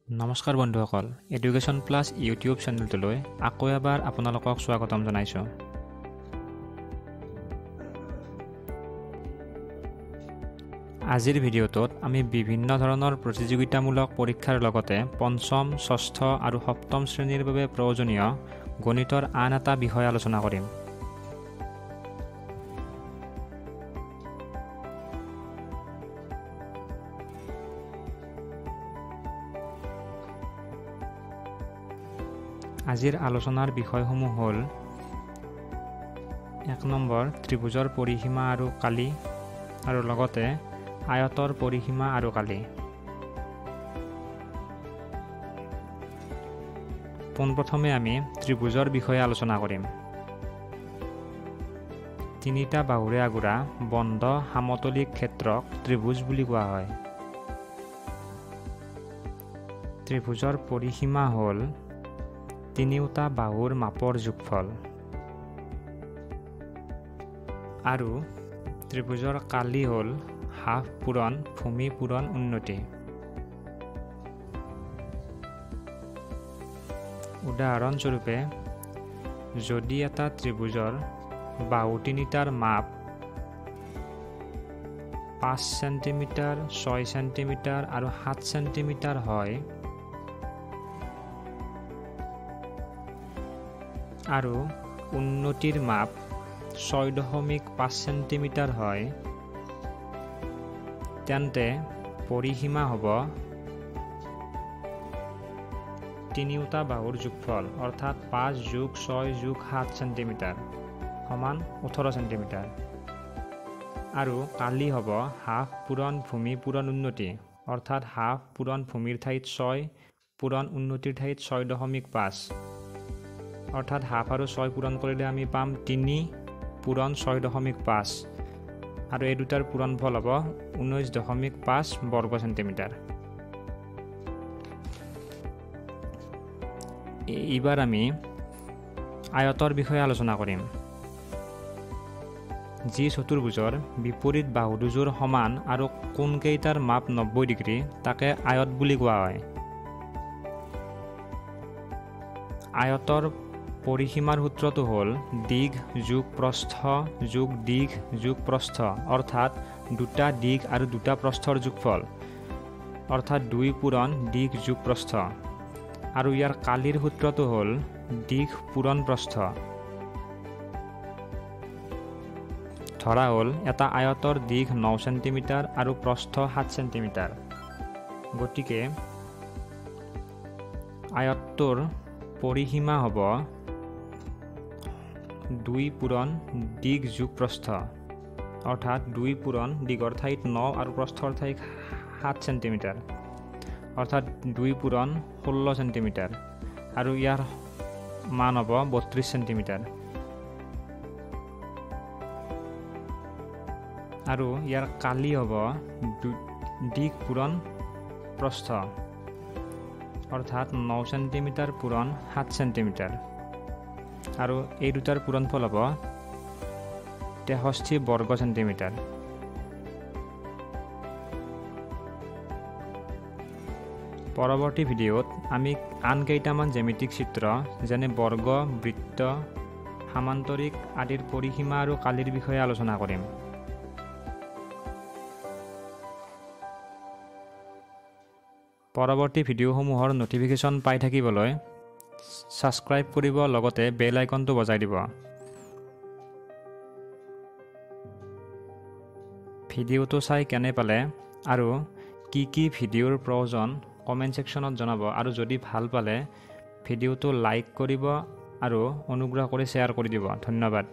নমস্কাৰ বন্ধুসকল, education plus YouTube চেনেলটোলৈ আকৌ এবাৰ আপোনালোকক স্বাগতম জনাইছোঁ। আজিৰ ভিডিঅ'টোত আমি বিভিন্ন ধৰণৰ প্ৰতিযোগিতামূলক পৰীক্ষাৰ লগতে পঞ্চম, ষষ্ঠ আৰু সপ্তম শ্ৰেণীৰ বাবে প্ৰয়োজনীয় গণিতৰ আন এটা বিষয় আলোচনা কৰিম। আজিৰ আলোচনাৰ বিষয়সমূহ হ'ল 1 নম্বৰ ত্ৰিভুজৰ পৰিসীমা আৰু কালি আৰু লগতে আয়তৰ পৰিসীমা আৰু কালি। পোনপ্ৰথমে আমি ত্ৰিভুজৰ বিষয়ে আলোচনা কৰিম। তিনিটা বাহুৰে আগুৰা বন্ধ সমতলিক ক্ষেত্ৰক ত্ৰিভুজ বুলি কোৱা হয়। ত্ৰিভুজৰ পৰিসীমা হ'ল তিনিওটা বাহুৰ মাপৰ যোগফল আৰু ত্ৰিভুজৰ কালি হ'ল হাফ পূৰণ ভূমি পূৰণ উন্নতি। উদাহৰণস্বৰূপে, যদি এটা ত্ৰিভুজৰ বাহু তিনিটাৰ মাপ 5 চেণ্টিমিটাৰ, 6 চেণ্টিমিটাৰ আৰু 7 চেণ্টিমিটাৰ হয় আৰু উন্নতিৰ মাপ 6.5 চেণ্টিমিটাৰ হয়, তেন্তে পৰিসীমা হ'ব তিনিওটা বাহুৰ যোগফল অৰ্থাৎ 5 + 6 + 7 চেণ্টিমিটাৰ সমান 18 চেণ্টিমিটাৰ। আৰু কালি হ'ব হাফ পূৰণ ভূমি পূৰণ উন্নতি অৰ্থাৎ হাফ পূৰণ ভূমিৰ ঠাইত 6 পূৰণ উন্নতিৰ ঠাইত 6.5 অৰ্থাৎ হাফ আৰু 6 পূৰণ কৰিলে আমি পাম 3 পূৰণ 6.5 আৰু এই দুটাৰ পূৰণফল হ'ব 19.5 বৰ্গ চেণ্টিমিটাৰ। এইবাৰ আমি আয়তৰ বিষয়ে আলোচনা কৰিম। যি চতুৰ্ভুজৰ বিপৰীত বাহু দুযোৰ সমান আৰু কোণকেইটাৰ মাপ 90 ডিগ্ৰী তাকে আয়ত বুলি কোৱা হয়। আয়তৰ পৰিসীমাৰ সূত্ৰটো হ'ল দিঘ যোগ প্ৰস্থ যোগ দিঘ যোগ প্ৰস্থ অৰ্থাৎ দুটা দিঘ আৰু দুটা প্ৰস্থৰ যোগফল অৰ্থাৎ 2 পূৰণ দিঘ যোগ প্ৰস্থ। আৰু ইয়াৰ কালিৰ সূত্ৰটো হ'ল দিঘ পূৰণ প্ৰস্থ। ধৰা হ'ল এটা আয়তৰ দিঘ 9 চেণ্টিমিটাৰ আৰু প্ৰস্থ 7 চেণ্টিমিটাৰ। গতিকে আয়তটোৰ পৰিসীমা হ'ব 2 পূৰণ দিঘ যোগ প্ৰস্থ অৰ্থাৎ 2 পূৰণ দিঘৰ ঠাইত 9 আৰু প্ৰস্থৰ ঠাইত 7 চেণ্টিমিটাৰ অৰ্থাৎ 2 পূৰণ 16 চেণ্টিমিটাৰ আৰু ইয়াৰ মান হ'ব 32 চেণ্টিমিটাৰ। আৰু ইয়াৰ কালি হ'ব দিঘ পূৰণ প্ৰস্থ অৰ্থাৎ 9 চেণ্টিমিটাৰ পূৰণ 7 চেণ্টিমিটাৰ আৰু এই দুটাৰ পূৰণফল হ'ব 63 বৰ্গ চেণ্টিমিটাৰ। পৰৱৰ্তী ভিডিঅ'ত আমি আন কেইটামান জ্যামিতিক চিত্ৰ যেনে বৰ্গ, বৃত্ত, সামান্তৰিক আদিৰ পৰিসীমা আৰু কালিৰ বিষয়ে আলোচনা কৰিম। পৰৱৰ্তী ভিডিঅ'সমূহৰ ন'টিফিকেশ্যন পাই থাকিবলৈ ছাবস্ক্ৰাইব কৰিব, লগতে বেল আইকনটো বজাই দিব। ভিডিঅ'টো চাই কেনে পালে আৰু কি ভিডিঅ'ৰ প্ৰয়োজন কমেণ্ট ছেকশ্যনত জনাব আৰু যদি ভাল পালে ভিডিঅ'টো লাইক কৰিব আৰু অনুগ্ৰহ কৰি শ্বেয়াৰ কৰি দিব। ধন্যবাদ।